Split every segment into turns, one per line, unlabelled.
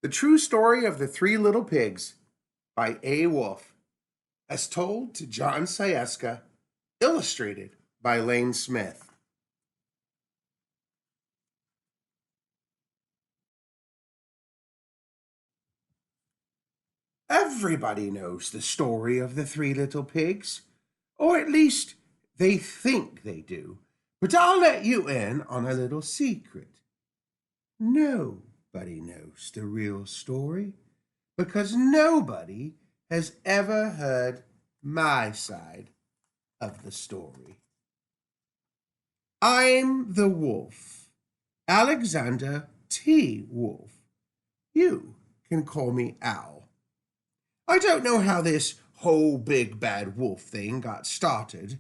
The True Story of the Three Little Pigs by A.Wolf, as told to John Scieska, illustrated by Lane Smith. Everybody knows the story of the Three Little Pigs, or at least they think they do. But I'll let you in on a little secret. Nobody knows the real story because nobody has ever heard my side of the story. I'm the wolf, Alexander T. Wolf. You can call me Al. I don't know how this whole big bad wolf thing got started,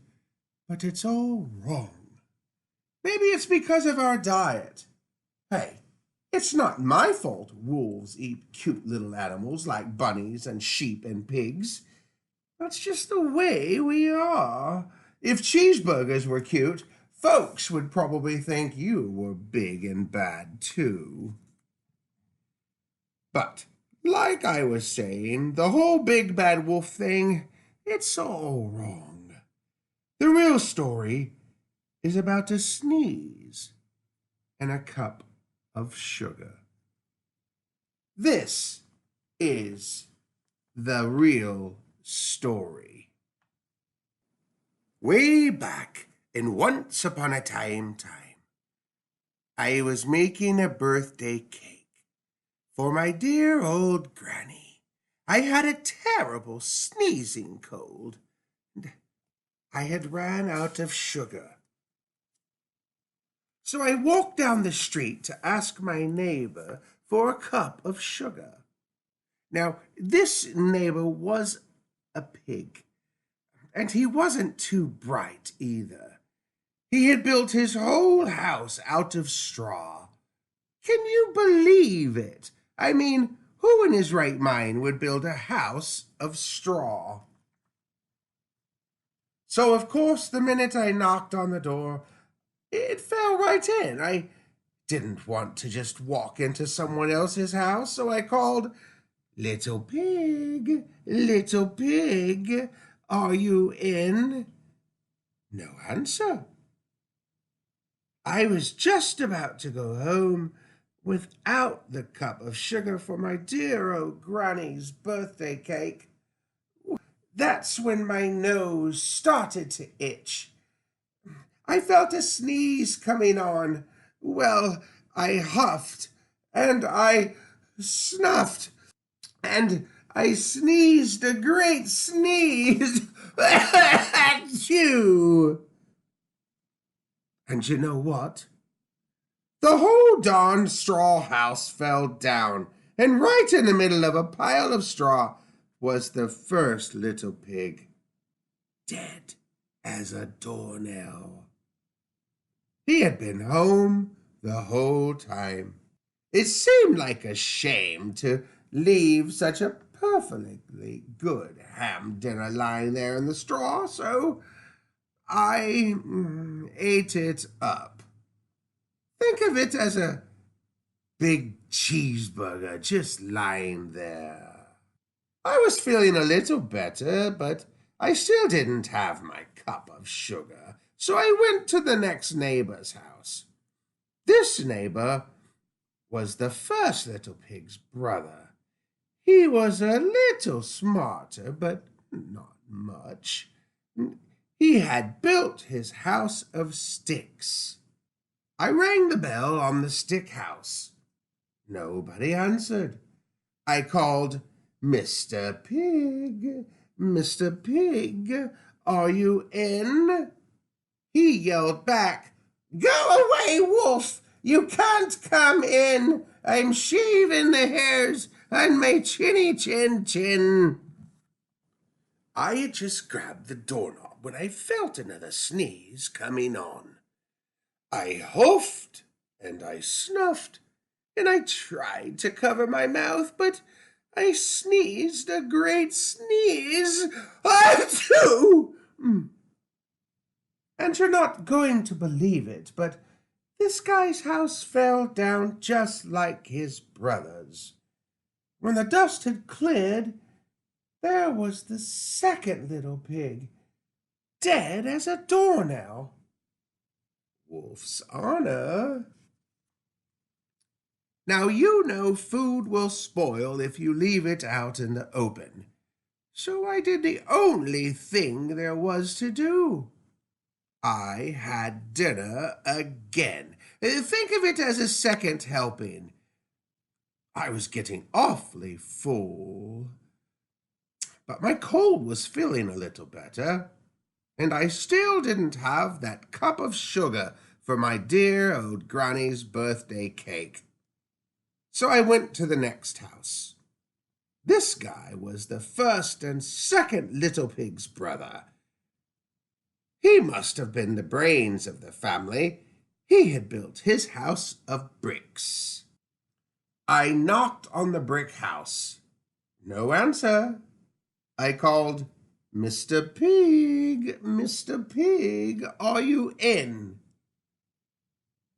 but it's all wrong. Maybe it's because of our diet. Hey, it's not my fault wolves eat cute little animals like bunnies and sheep and pigs. That's just the way we are. If cheeseburgers were cute, folks would probably think you were big and bad too. But, like I was saying, the whole big bad wolf thing, it's all wrong. The real story is about a sneeze and a cup of sugar. This is the real story. Way back in Once Upon a Time, I was making a birthday cake for my dear old granny. I had a terrible sneezing cold, and I had ran out of sugar. So I walked down the street to ask my neighbor for a cup of sugar. Now, this neighbor was a pig, and he wasn't too bright either. He had built his whole house out of straw. Can you believe it? I mean, who in his right mind would build a house of straw? So, of course, the minute I knocked on the door, it fell right in. I didn't want to just walk into someone else's house, so I called, little pig, are you in? No answer. I was just about to go home without the cup of sugar for my dear old granny's birthday cake. That's when my nose started to itch. I felt a sneeze coming on. Well, I huffed, and I snuffed, and I sneezed a great sneeze. Achoo! And you know what? The whole darn straw house fell down, and right in the middle of a pile of straw was the first little pig, dead as a doornail. He had been home the whole time. It seemed like a shame to leave such a perfectly good ham dinner lying there in the straw, so I ate it up. Think of it as a big cheeseburger just lying there. I was feeling a little better, but I still didn't have my cup of sugar, so I went to the next neighbor's house. This neighbor was the first little pig's brother. He was a little smarter, but not much. He had built his house of sticks. I rang the bell on the stick house. Nobody answered. I called, Mr. Pig, Mr. Pig, are you in? He yelled back, Go away, wolf! You can't come in! I'm shaving the hairs on my chinny chin. I had just grabbed the doorknob when I felt another sneeze coming on. I huffed and I snuffed, and I tried to cover my mouth, but I sneezed a great sneeze. Achoo! And you're not going to believe it, but this guy's house fell down just like his brother's. When the dust had cleared, there was the second little pig, dead as a doornail. Wolf's honor. Now you know food will spoil if you leave it out in the open. So I did the only thing there was to do. I had dinner again. Think of it as a second helping. I was getting awfully full. But my cold was feeling a little better, and I still didn't have that cup of sugar for my dear old Granny's birthday cake. So I went to the next house. This guy was the first and second little pig's brother. He must have been the brains of the family. He had built his house of bricks. I knocked on the brick house. No answer. I called, "Mr. Pig, Mr. Pig, are you in?"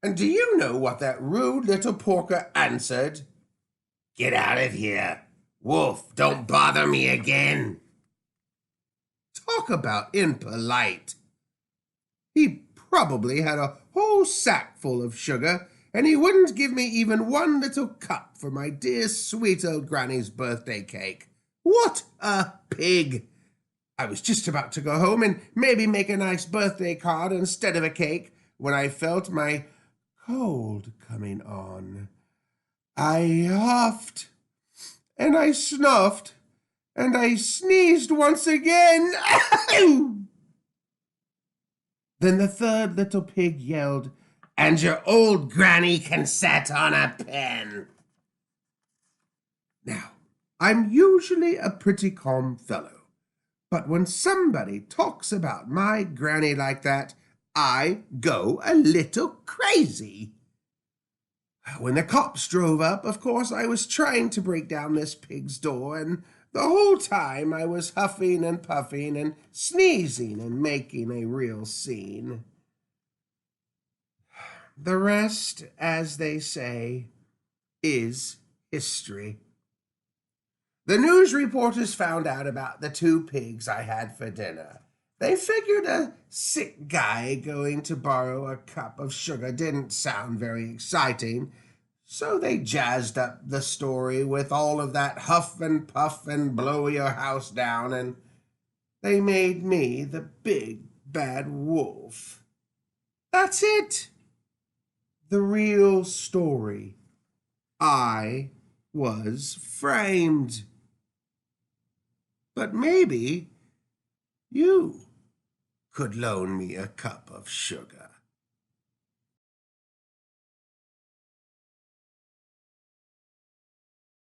And do you know what that rude little porker answered? "Get out of here. Wolf, don't bother me again." Talk about impolite. He probably had a whole sack full of sugar, and he wouldn't give me even one little cup for my dear sweet old Granny's birthday cake. What a pig! I was just about to go home and maybe make a nice birthday card instead of a cake when I felt my cold coming on. I huffed, and I snuffed, and I sneezed once again. Then the third little pig yelled, "And your old granny can set on a pen." Now, I'm usually a pretty calm fellow, but when somebody talks about my granny like that, I go a little crazy. When the cops drove up, of course, I was trying to break down this pig's door, and the whole time I was huffing and puffing and sneezing and making a real scene. The rest, as they say, is history. The news reporters found out about the two pigs I had for dinner. They figured a sick guy going to borrow a cup of sugar didn't sound very exciting, so they jazzed up the story with all of that huff and puff and blow your house down, and they made me the big bad wolf. That's it. The real story. I was framed. But maybe you could loan me a cup of sugar.